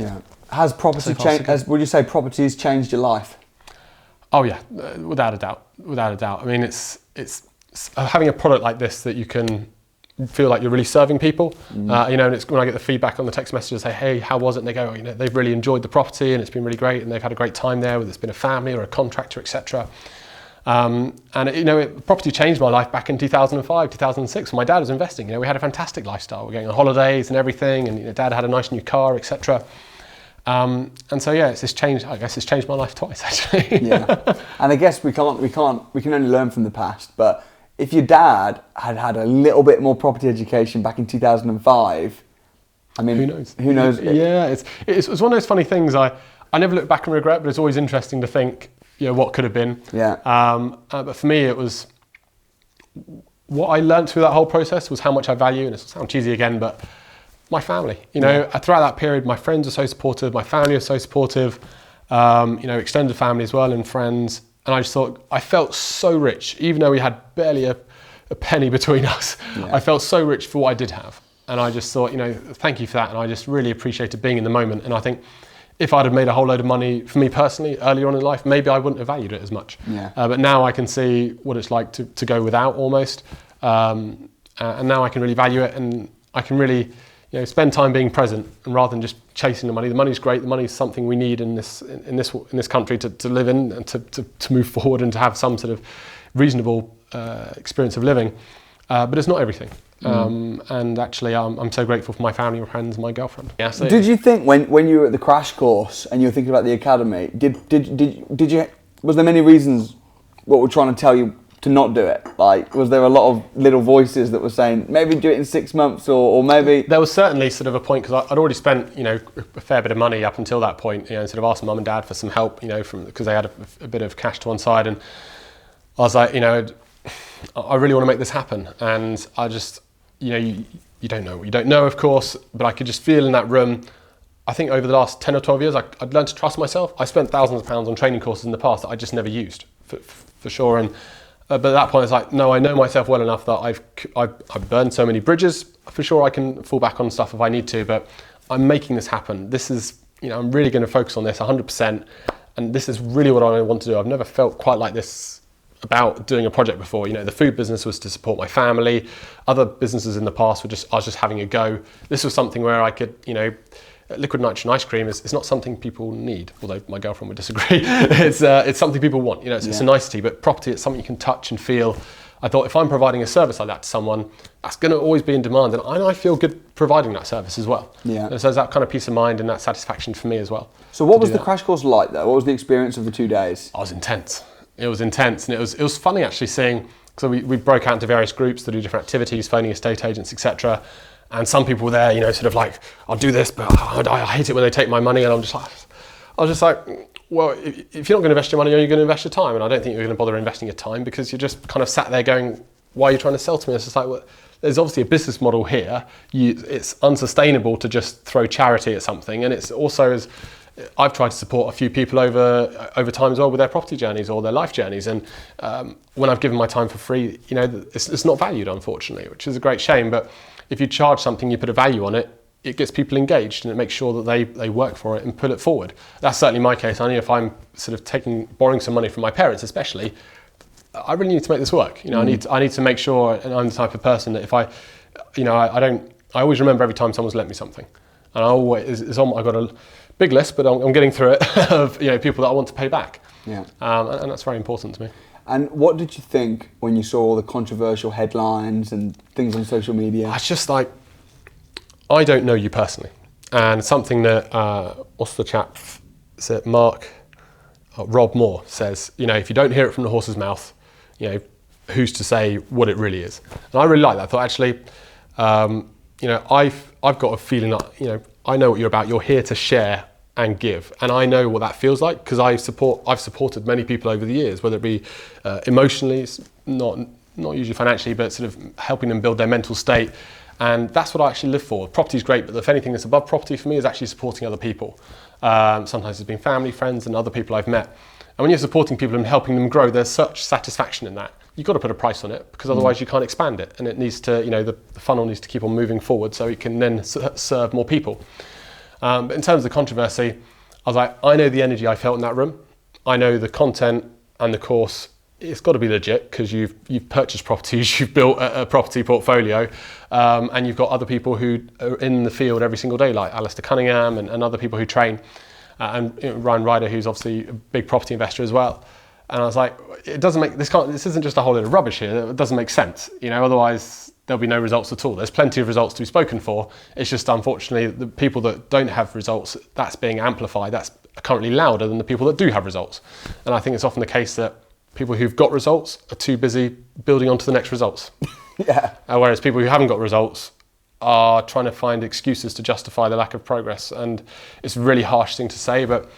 Speaker 1: has property changed? Would you say property's changed your life?
Speaker 2: Oh yeah, without a doubt. I mean, it's having a product like this that you can feel like you're really serving people. And it's when I get the feedback on the text messages, say, hey, how was it? And they go, they've really enjoyed the property and it's been really great and they've had a great time there, whether it's been a family or a contractor, etc. Property changed my life back in 2005, 2006 when my dad was investing. We had a fantastic lifestyle. We're going on holidays and everything, and Dad had a nice new car, etc. And so it's changed. I guess it's changed my life twice, actually.
Speaker 1: And I guess we can only learn from the past. But if your dad had had a little bit more property education back in 2005, I mean, Who knows?
Speaker 2: Yeah, it's one of those funny things. I never look back and regret, but it's always interesting to think, what could have been. But for me, it was what I learned through that whole process was how much I value, and it sounds cheesy again, but my family. Throughout that period, my friends were so supportive, my family was so supportive, extended family as well and friends. And I just thought, I felt so rich, even though we had barely a penny between us. I felt so rich for what I did have. And I just thought, thank you for that. And I just really appreciated being in the moment. And I think if I'd have made a whole load of money for me personally earlier on in life, maybe I wouldn't have valued it as much. But now I can see what it's like to go without almost. And now I can really value it, and I can really spend time being present, and rather than just chasing the money. The money's great. The money's something we need in this country to live in and to move forward and to have some sort of reasonable experience of living. But it's not everything. And actually, I'm so grateful for my family, my friends, my girlfriend. So
Speaker 1: did you think when you were at the crash course and you were thinking about the academy, did you? Was there many reasons what were trying to tell you to not do it? Like, was there a lot of little voices that were saying maybe do it in 6 months or maybe?
Speaker 2: There was certainly sort of a point, because I'd already spent a fair bit of money up until that point. Sort of asked mum and dad for some help, because they had a bit of cash to one side, and I was like, I really want to make this happen, and I just. You don't know what you don't know, of course, but I could just feel in that room. I think over the last 10 or 12 years, I'd learned to trust myself. I spent thousands of pounds on training courses in the past that I just never used, for sure. And but at that point, it's like, no, I know myself well enough that I've burned so many bridges. For sure, I can fall back on stuff if I need to, but I'm making this happen. This is, I'm really going to focus on this 100%, and this is really what I want to do. I've never felt quite like this about doing a project before. The food business was to support my family. Other businesses in the past I was just having a go. This was something where I could, liquid nitrogen ice cream is not something people need, although my girlfriend would disagree. It's something people want, it's a nicety, but property, it's something you can touch and feel. I thought if I'm providing a service like that to someone, that's going to always be in demand, and I feel good providing that service as well. And so there's that kind of peace of mind and that satisfaction for me as well.
Speaker 1: So what was the crash course like though? What was the experience of the 2 days?
Speaker 2: I was intense. It was intense, and it was funny actually seeing, so we broke out into various groups to do different activities, phoning estate agents, etc. And some people were there, sort of like, I'll do this, but I hate it when they take my money. And I was just like, well, if you're not going to invest your money, are you going to invest your time? And I don't think you're going to bother investing your time, because you're just kind of sat there going, why are you trying to sell to me? It's just like, well, there's obviously a business model here. It's unsustainable to just throw charity at something, and it's also I've tried to support a few people over time as well with their property journeys or their life journeys, and when I've given my time for free, it's not valued, unfortunately, which is a great shame. But if you charge something, you put a value on it, it gets people engaged, and it makes sure that they work for it and put it forward. That's certainly my case. I know if I'm sort of borrowing some money from my parents, especially, I really need to make this work. I need to make sure, and I'm the type of person that if I always remember every time someone's lent me something, and I've got a big list, but I'm getting through it of people that I want to pay back. And that's very important to me.
Speaker 1: And what did you think when you saw all the controversial headlines and things on social media?
Speaker 2: It's just like, I don't know you personally, and something that what's the chap said, Rob Moore says, if you don't hear it from the horse's mouth, who's to say what it really is? And I really like that. I thought actually, I've got a feeling that I know what you're about. You're here to share and give, and I know what that feels like, because I've supported many people over the years, whether it be emotionally, not usually financially, but sort of helping them build their mental state. And that's what I actually live for. Property is great, but if anything that's above property for me is actually supporting other people. Sometimes it's been family, friends, and other people I've met. And when you're supporting people and helping them grow, there's such satisfaction in that. You've got to put a price on it, because otherwise you can't expand it. And it needs to, the funnel needs to keep on moving forward so it can then serve more people. But in terms of the controversy, I was like, I know the energy I felt in that room. I know the content and the course. It's got to be legit, because you've purchased properties, you've built a property portfolio, and you've got other people who are in the field every single day, like Alistair Cunningham and other people who train, and Ryan Ryder, who's obviously a big property investor as well. And I was like, this isn't just a whole load of rubbish here. It doesn't make sense, otherwise there'll be no results at all. There's plenty of results to be spoken for. It's just, unfortunately, the people that don't have results, that's being amplified. That's currently louder than the people that do have results. And I think it's often the case that people who've got results are too busy building onto the next results.
Speaker 1: Yeah.
Speaker 2: Whereas people who haven't got results are trying to find excuses to justify the lack of progress. And it's a really harsh thing to say, but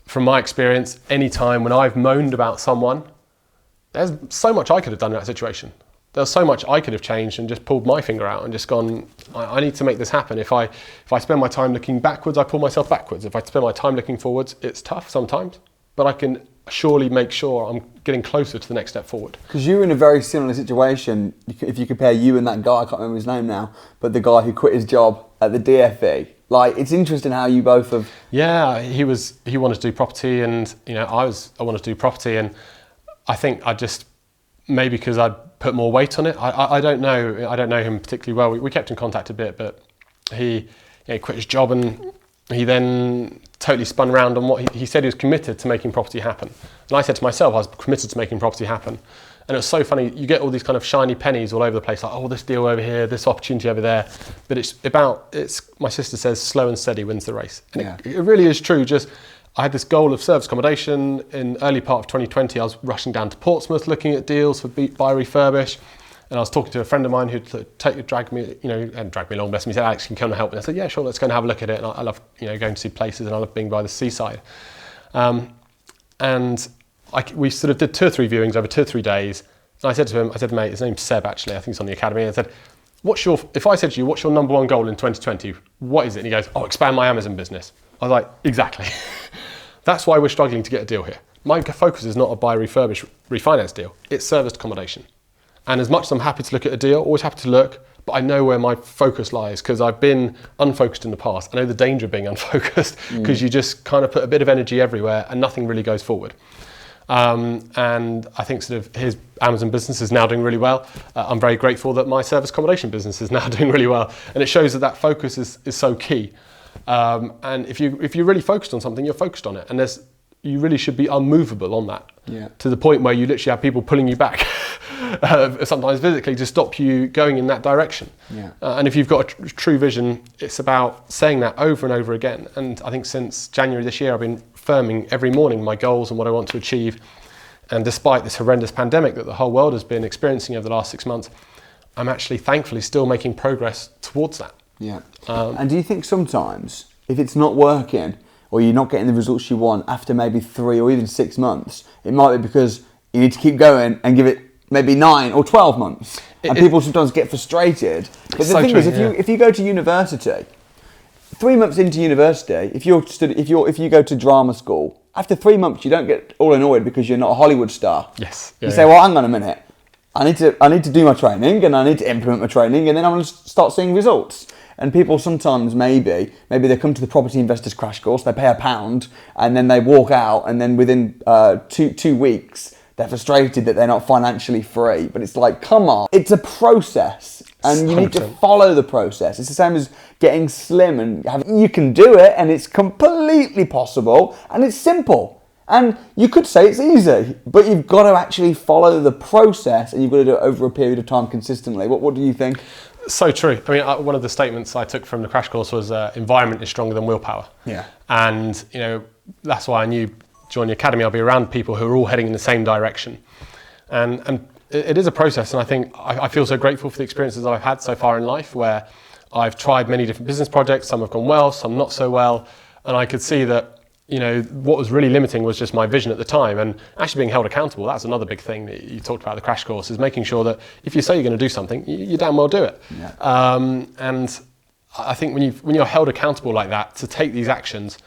Speaker 2: from my experience, any time when I've moaned about someone, there's so much I could have done in that situation. There's so much I could have changed and just pulled my finger out and just gone, I need to make this happen. If I spend my time looking backwards, I pull myself backwards. If I spend my time looking forwards, it's tough sometimes, but I can surely make sure I'm getting closer to the next step forward.
Speaker 1: Because you're in a very similar situation, if you compare you and that guy, I can't remember his name now, but the guy who quit his job at the DFE. Like, it's interesting how you both have...
Speaker 2: Yeah, he wanted to do property, and I wanted to do property, and I think I just, maybe because I'd put more weight on it, I don't know. I don't know him particularly well. We kept in contact a bit, but he quit his job, and he then totally spun around on what he said he was committed to making property happen. And I said to myself, I was committed to making property happen. And it was so funny, you get all these kind of shiny pennies all over the place, like, oh, this deal over here, this opportunity over there. But my sister says, slow and steady wins the race. And
Speaker 1: yeah.
Speaker 2: It really is true. Just, I had this goal of serviced accommodation. In early part of 2020, I was rushing down to Portsmouth looking at deals for buy refurbish. And I was talking to a friend of mine who'd dragged me along, bless him. He said, Alex, can you come and help me? And I said, yeah, sure, let's go and have a look at it. And I love, going to see places, and I love being by the seaside. We sort of did 2 or 3 viewings over 2 or 3 days. And I said to him, mate, his name's Seb, actually, I think he's on the academy. And I said, if I said to you, what's your number one goal in 2020? What is it? And he goes, expand my Amazon business. I was like, exactly. That's why we're struggling to get a deal here. My focus is not a buy, refurbish, refinance deal. It's serviced accommodation. And as much as I'm happy to look at a deal, always happy to look, but I know where my focus lies, because I've been unfocused in the past. I know the danger of being unfocused, because you just kind of put a bit of energy everywhere and nothing really goes forward. And I think sort of his Amazon business is now doing really well. I'm very grateful that my service accommodation business is now doing really well. And it shows that focus is so key. And if you're really focused on something, you're focused on it. And you really should be unmovable on that, to the point where you literally have people pulling you back, sometimes physically, to stop you going in that direction. And if you've got a true vision, it's about saying that over and over again. And I think since January this year, I've been affirming every morning my goals and what I want to achieve. And despite this horrendous pandemic that the whole world has been experiencing over the last 6 months, I'm actually thankfully still making progress towards that.
Speaker 1: And do you think sometimes, if it's not working, or you're not getting the results you want after maybe 3 or even 6 months, it might be because you need to keep going and give it maybe 9 or 12 months. People sometimes get frustrated. But the thing is, if you go to university, 3 months into university, if you go to drama school, after 3 months you don't get all annoyed because you're not a Hollywood star. You say, well, hang on a minute. I need to do my training, and I need to implement my training, and then I'm going to start seeing results. And people sometimes maybe they come to the property investors crash course, they pay £1, and then they walk out, and then within 2 weeks they're frustrated that they're not financially free. But it's like, come on, it's a process, and you need to follow the process. It's the same as getting slim, and you can do it, and it's completely possible, and it's simple. And you could say it's easy, but you've got to actually follow the process, and you've got to do it over a period of time consistently. What do you think?
Speaker 2: So true. I mean, one of the statements I took from the crash course was environment is stronger than willpower. And, that's why I knew joining the academy, I'll be around people who are all heading in the same direction. And it is a process. And I think I feel so grateful for the experiences I've had so far in life, where I've tried many different business projects. Some have gone well, some not so well. And I could see that what was really limiting was just my vision at the time, and actually being held accountable. That's another big thing that you talked about at the crash course, is making sure that if you say you're going to do something, you damn well do it.
Speaker 1: Yeah.
Speaker 2: And I think when you're held accountable like that to take these actions,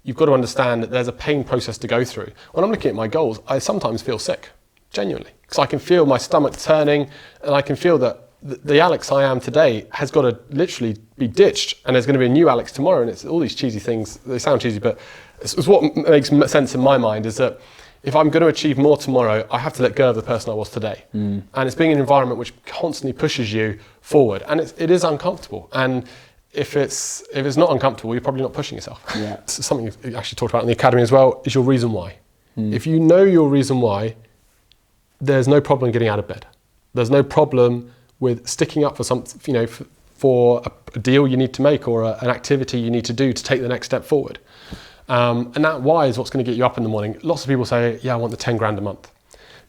Speaker 2: you've got to understand that there's a pain process to go through. When I'm looking at my goals, I sometimes feel sick, genuinely, because I can feel my stomach turning, and I can feel that the Alex I am today has got to literally be ditched, and there's going to be a new Alex tomorrow. And it's all these cheesy things. They sound cheesy, but it's what makes sense in my mind, is that if I'm going to achieve more tomorrow, I have to let go of the person I was today. And it's being in an environment which constantly pushes you forward, and it is uncomfortable. And if it's not uncomfortable, you're probably not pushing yourself.
Speaker 1: Yeah.
Speaker 2: It's something you actually talked about in the academy as well, is your reason why. If you know your reason why, there's no problem getting out of bed. There's no problem with sticking up for something, for a deal you need to make, or an activity you need to do to take the next step forward. And that why is what's going to get you up in the morning. Lots of people say, yeah, I want the 10 grand a month.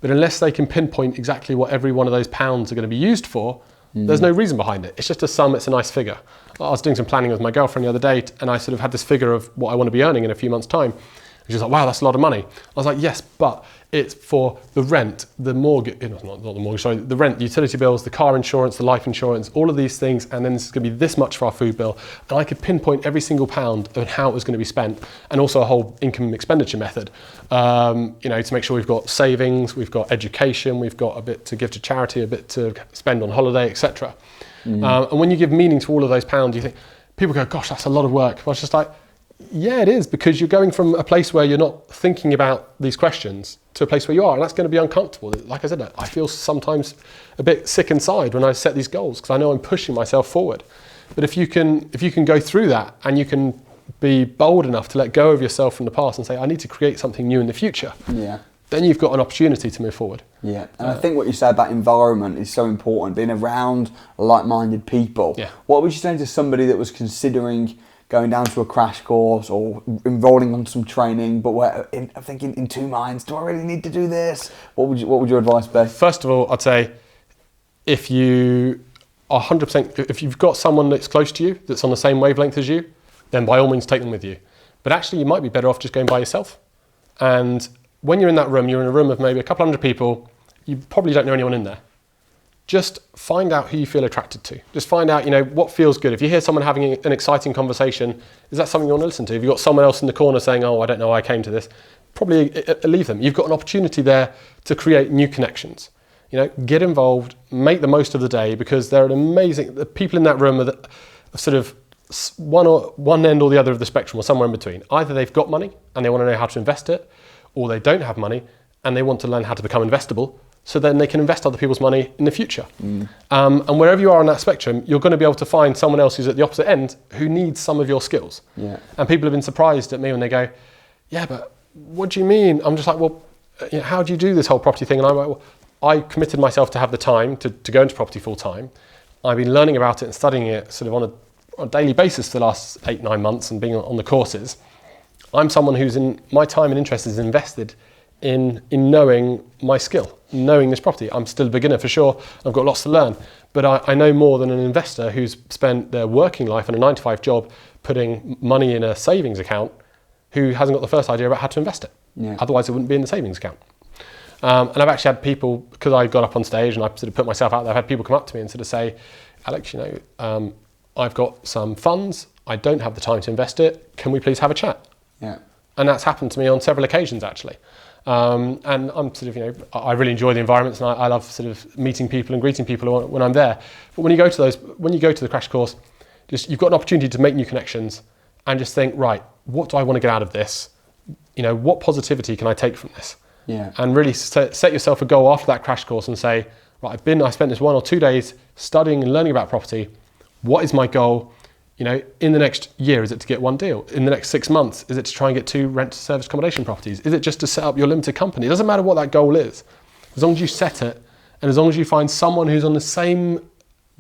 Speaker 2: But unless they can pinpoint exactly what every one of those pounds are going to be used for, there's no reason behind it. It's just a sum, it's a nice figure. I was doing some planning with my girlfriend the other day, and I sort of had this figure of what I want to be earning in a few months' time. And she was like, wow, that's a lot of money. I was like, yes, but it's for the rent, the mortgage, not the mortgage, sorry, the rent, the utility bills, the car insurance, the life insurance, all of these things, and then it's going to be this much for our food bill. And I could pinpoint every single pound and how it was going to be spent, and also a whole income expenditure method, to make sure we've got savings, we've got education, we've got a bit to give to charity, a bit to spend on holiday, etc. And when you give meaning to all of those pounds, you think, people go, gosh, that's a lot of work. But I was just like, yeah, it is, because you're going from a place where you're not thinking about these questions to a place where you are, and that's going to be uncomfortable. Like I said, I feel sometimes a bit sick inside when I set these goals, because I know I'm pushing myself forward. But if you can go through that, and you can be bold enough to let go of yourself from the past and say, I need to create something new in the future, then you've got an opportunity to move forward.
Speaker 1: Yeah, and I think what you said about environment is so important, being around like-minded people.
Speaker 2: Yeah.
Speaker 1: What would you say to somebody that was considering going down to a crash course or enrolling on some training, but I think in two minds, do I really need to do this? What would your advice be?
Speaker 2: First of all, I'd say, if you are 100%, if you've got someone that's close to you, that's on the same wavelength as you, then by all means take them with you. But actually, you might be better off just going by yourself. And when you're in that room, you're in a room of maybe a couple hundred people, you probably don't know anyone in there. Just find out who you feel attracted to. Just find out, what feels good. If you hear someone having an exciting conversation, is that something you want to listen to? If you've got someone else in the corner saying, oh, I don't know why I came to this, probably leave them. You've got an opportunity there to create new connections. Get involved, make the most of the day, because there are the people in that room are sort of one end or the other of the spectrum, or somewhere in between. Either they've got money and they want to know how to invest it, or they don't have money and they want to learn how to become investable, so then they can invest other people's money in the future. And wherever you are on that spectrum, you're going to be able to find someone else who's at the opposite end who needs some of your skills.
Speaker 1: Yeah.
Speaker 2: And people have been surprised at me when they go, yeah, but what do you mean? I'm just like, well, how do you do this whole property thing? And I'm like, well, I committed myself to have the time to go into property full time. I've been learning about it and studying it sort of on a daily basis for the last 8-9 months, and being on the courses. I'm someone who's in my time and interest is invested in knowing my skill, knowing this property. I'm still a beginner for sure. I've got lots to learn, but I know more than an investor who's spent their working life in a 9-to-5 job putting money in a savings account, who hasn't got the first idea about how to invest it.
Speaker 1: Yeah.
Speaker 2: Otherwise it wouldn't be in the savings account. And I've actually had people, because I got up on stage and I sort of put myself out there, I've had people come up to me and sort of say, Alex, I've got some funds, I don't have the time to invest it, can we please have a chat?
Speaker 1: Yeah.
Speaker 2: And that's happened to me on several occasions, actually. And I'm sort of, I really enjoy the environments, and I love sort of meeting people and greeting people when I'm there. But when you go to the crash course, you've got an opportunity to make new connections, and just think, right, what do I want to get out of this? What positivity can I take from this?
Speaker 1: Yeah. And
Speaker 2: really set yourself a goal after that crash course and say, right, I spent this 1 or 2 days studying and learning about property. What is my goal? In the next year, is it to get one deal? In the next 6 months, is it to try and get 2 rent-to-service accommodation properties? Is it just to set up your limited company? It doesn't matter what that goal is. As long as you set it, and as long as you find someone who's on the same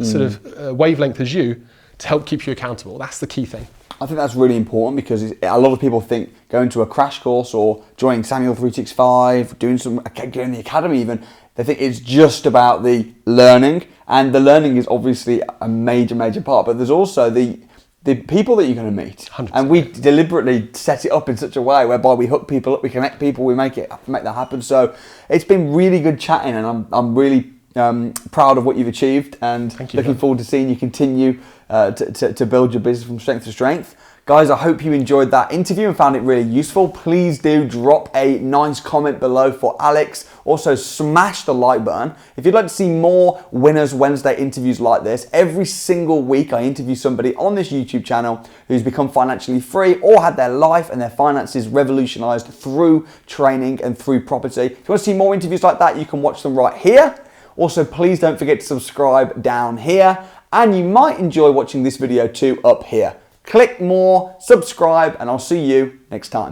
Speaker 2: sort of wavelength as you to help keep you accountable, that's the key thing.
Speaker 1: I think that's really important, because a lot of people think going to a crash course or joining Samuel 365, doing the academy even, they think it's just about the learning, and the learning is obviously a major part, but there's also the the people that you're going to meet.
Speaker 2: 100%.
Speaker 1: And we deliberately set it up in such a way whereby we hook people up, we connect people, we make that happen. So it's been really good chatting, and I'm really proud of what you've achieved, and looking forward to seeing you continue to build your business from strength to strength. Guys, I hope you enjoyed that interview and found it really useful. Please do drop a nice comment below for Alex. Also, smash the like button. If you'd like to see more Winners Wednesday interviews like this, every single week I interview somebody on this YouTube channel who's become financially free or had their life and their finances revolutionized through training and through property. If you want to see more interviews like that, you can watch them right here. Also, please don't forget to subscribe down here, and you might enjoy watching this video too up here. Click more, subscribe, and I'll see you next time.